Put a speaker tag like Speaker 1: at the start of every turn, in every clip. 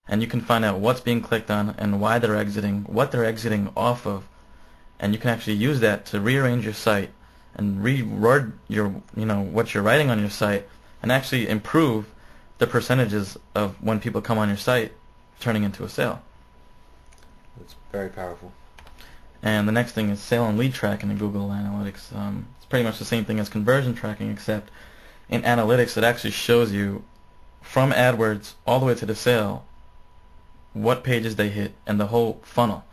Speaker 1: and you can find out what's being clicked on and why they're exiting, what they're exiting off of, and you can actually use that to rearrange your site and reword your, what you're writing on your site, and actually improve the percentages of when people come on your site turning into a sale.
Speaker 2: It's very powerful.
Speaker 1: And the next thing is sale and lead tracking in Google Analytics. It's pretty much the same thing as conversion tracking, except in analytics it actually shows you from AdWords all the way to the sale what pages they hit and the whole funnel,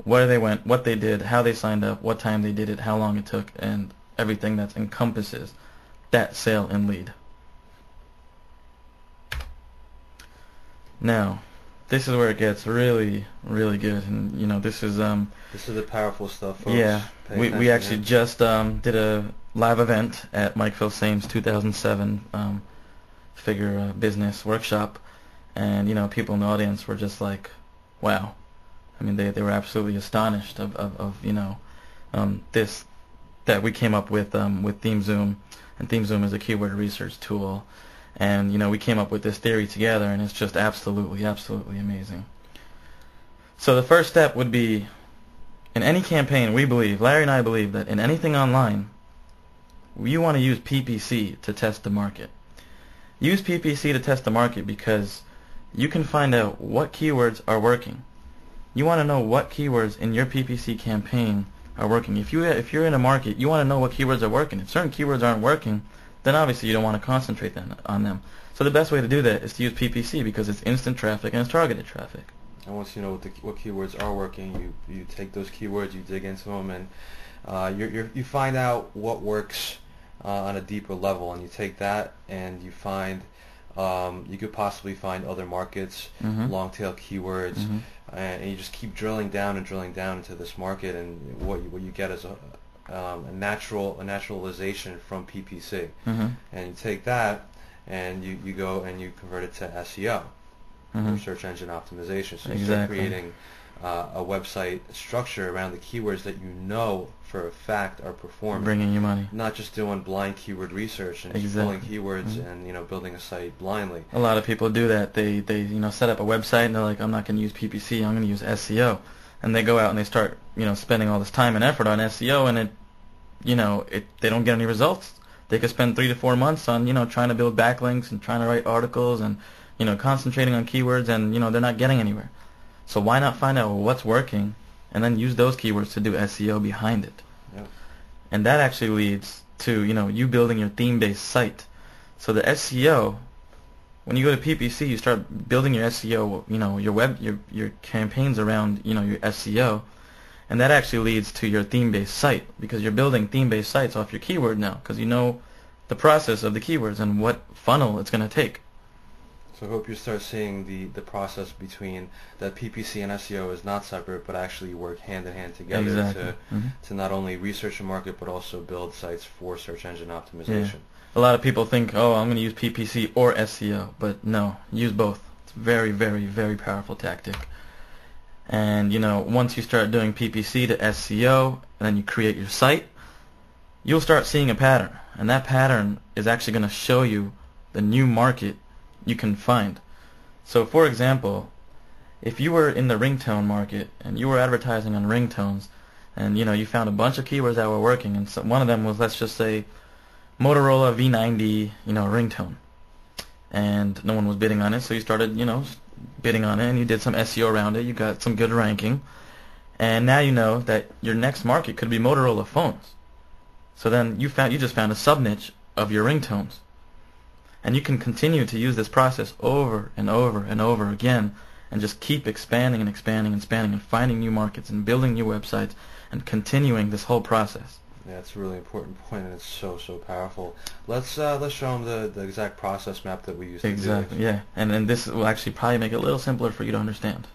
Speaker 1: where they went, what they did, how they signed up, what time they did it, how long it took, and everything that encompasses that sale and lead. Now, this is where it gets really, really good, and this is
Speaker 2: the powerful stuff, folks.
Speaker 1: Yeah, we actually just did a live event at Mike Filsame's 2007 figure business workshop, and people in the audience were just like, wow. I mean, they were absolutely astonished of this that we came up with ThemeZoom, and ThemeZoom is a keyword research tool, and we came up with this theory together, and it's just absolutely amazing. So the first step would be, in any campaign, Larry and I believe that in anything online, you want to use PPC to test the market. Use PPC to test the market because you can find out what keywords are working. You want to know what keywords in your PPC campaign are working. If you're in a market, you want to know what keywords are working. If certain keywords aren't working, then obviously you don't want to concentrate on them. So the best way to do that is to use PPC because it's instant traffic and it's targeted traffic.
Speaker 2: And once you know what keywords are working, you take those keywords, you dig into them, and you find out what works on a deeper level, and you take that and you find you could possibly find other markets, long tail keywords, and you just keep drilling down into this market, and what you get is a naturalization from PPC, and you take that and you go and you convert it to SEO, or search engine optimization. So you start creating a website structure around the keywords that you know for a fact are performing,
Speaker 1: bringing you money.
Speaker 2: Not just doing blind keyword research and just pulling keywords and building a site blindly.
Speaker 1: A lot of people do that. They set up a website and they're like, I'm not going to use PPC, I'm going to use SEO, and they go out and they start spending all this time and effort on SEO, and they don't get any results. They could spend 3 to 4 months on trying to build backlinks and trying to write articles and concentrating on keywords, and they're not getting anywhere. So why not find out what's working and then use those keywords to do SEO behind it?
Speaker 2: Yep.
Speaker 1: And that actually leads to you building your theme-based site. So the SEO, when you go to PPC, you start building your SEO, your campaigns around your SEO, and that actually leads to your theme-based site, because you're building theme-based sites off your keyword now, because you know the process of the keywords and what funnel it's going to take.
Speaker 2: So I hope you start seeing the process between that PPC and SEO is not separate, but actually work hand in hand together to not only research a market, but also build sites for search engine optimization.
Speaker 1: Yeah. A lot of people think, oh, I'm going to use PPC or SEO, but no, use both. It's a very, very, very powerful tactic. And once you start doing PPC to SEO, and then you create your site, you'll start seeing a pattern, and that pattern is actually going to show you the new market you can find. So for example, if you were in the ringtone market and you were advertising on ringtones, and you found a bunch of keywords that were working, and so one of them was, let's just say, Motorola V90 ringtone, and no one was bidding on it, so you started bidding on it, and you did some SEO around it, you got some good ranking, and now you know that your next market could be Motorola phones. So then you just found a sub niche of your ringtones. And you can continue to use this process over and over and over again, and just keep expanding and expanding and expanding and finding new markets and building new websites and continuing this whole process.
Speaker 2: Yeah, that's a really important point, and it's so powerful. Let's show them the exact process map that we use.
Speaker 1: Exactly. Yeah, and this will actually probably make it a little simpler for you to understand.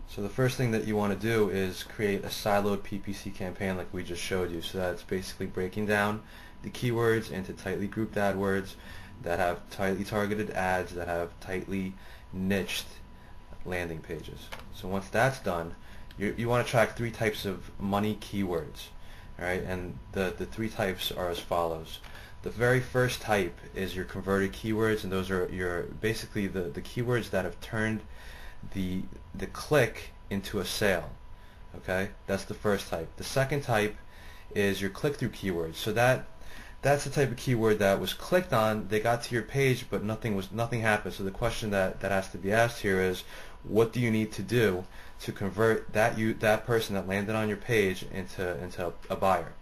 Speaker 2: So the first thing that you want to do is create a siloed PPC campaign like we just showed you. So that's basically breaking down the keywords into tightly grouped AdWords that have tightly targeted ads that have tightly niched landing pages. So once that's done, you want to track 3 types of money keywords. All right, and the three types are as follows. The very first type is your converted keywords, and those are your basically the keywords that have turned the click into a sale. Okay, that's the first type. The second type is your click-through keywords. So that's the type of keyword that was clicked on, they got to your page, but nothing happened. So the question that has to be asked here is, what do you need to do to convert that person that landed on your page into a buyer?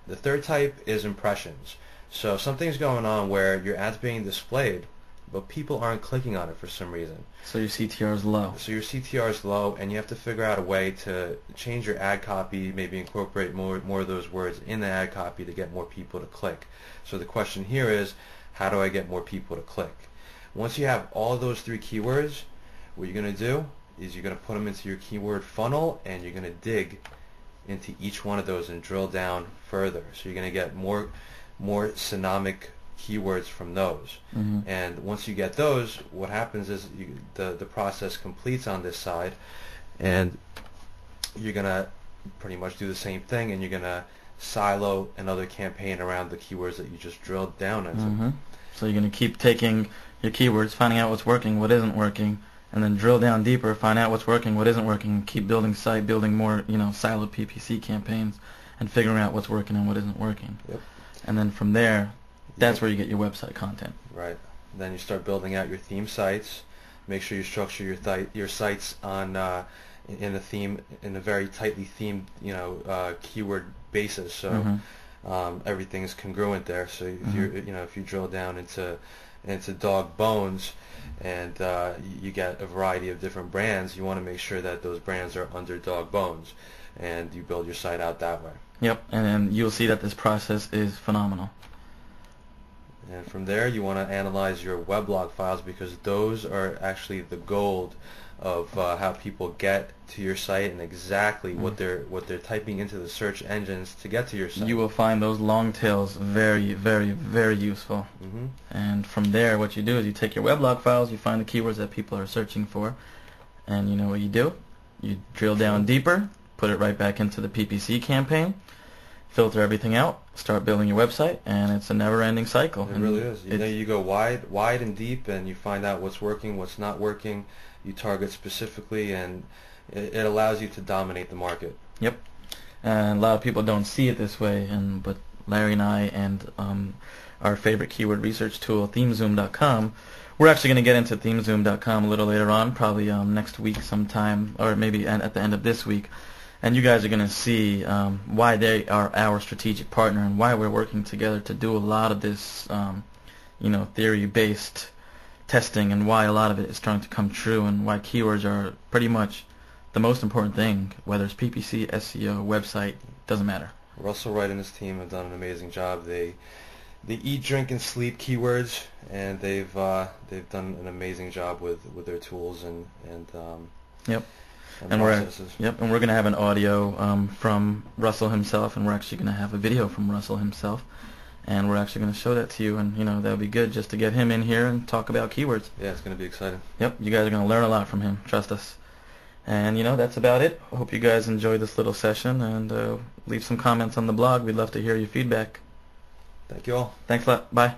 Speaker 2: The third type is impressions. So something's going on where your ad's being displayed, but people aren't clicking on it for some reason.
Speaker 1: So your CTR is low.
Speaker 2: So your CTR is low, and you have to figure out a way to change your ad copy, maybe incorporate more of those words in the ad copy to get more people to click. So the question here is, how do I get more people to click? Once you have all of those three keywords, what you're going to do is you're going to put them into your keyword funnel, and you're going to dig into each one of those and drill down further. So you're going to get more synonymic keywords from those. And once you get those, what happens is the process completes on this side, and you're going to pretty much do the same thing, and you're going to silo another campaign around the keywords that you just drilled down into.
Speaker 1: So you're going to keep taking your keywords, finding out what's working, what isn't working, and then drill down deeper, find out what's working, what isn't working, and keep building more, siloed PPC campaigns, and figuring out what's working and what isn't working. And then from there, that's where you get your website content.
Speaker 2: Right. Then you start building out your theme sites. Make sure you structure your sites on in a very tightly themed keyword basis. So everything's congruent there. So if you drill down into dog bones, and you get a variety of different brands, you want to make sure that those brands are under dog bones, and you build your site out that way.
Speaker 1: Yep. And then you'll see that this process is phenomenal.
Speaker 2: And from there, you want to analyze your weblog files, because those are actually the gold of how people get to your site and exactly what they're typing into the search engines to get to your site.
Speaker 1: You will find those long tails very, very, very useful. And from there, what you do is you take your weblog files, you find the keywords that people are searching for, and you know what you do? You drill down deeper, put it right back into the PPC campaign, filter everything out, start building your website, and it's a never-ending cycle.
Speaker 2: It really is. You go wide and deep, and you find out what's working, what's not working. You target specifically, and it allows you to dominate the market.
Speaker 1: Yep. And a lot of people don't see it this way, but Larry and I and our favorite keyword research tool, themezoom.com, we're actually going to get into themezoom.com a little later on, probably next week sometime, or maybe at the end of this week. And you guys are going to see why they are our strategic partner and why we're working together to do a lot of this, theory-based testing, and why a lot of it is starting to come true, and why keywords are pretty much the most important thing, whether it's PPC, SEO, website, doesn't matter.
Speaker 2: Russell Wright and his team have done an amazing job. They eat, drink, and sleep keywords, and they've done an amazing job with their tools and
Speaker 1: yep.
Speaker 2: And
Speaker 1: we're going to have an audio from Russell himself, and we're actually going to have a video from Russell himself, and we're actually going to show that to you, and that would be good just to get him in here and talk about keywords.
Speaker 2: Yeah, it's going to be exciting.
Speaker 1: Yep, you guys are going to learn a lot from him, trust us. And that's about it. I hope you guys enjoyed this little session, and leave some comments on the blog. We'd love to hear your feedback.
Speaker 2: Thank you all.
Speaker 1: Thanks a lot. Bye.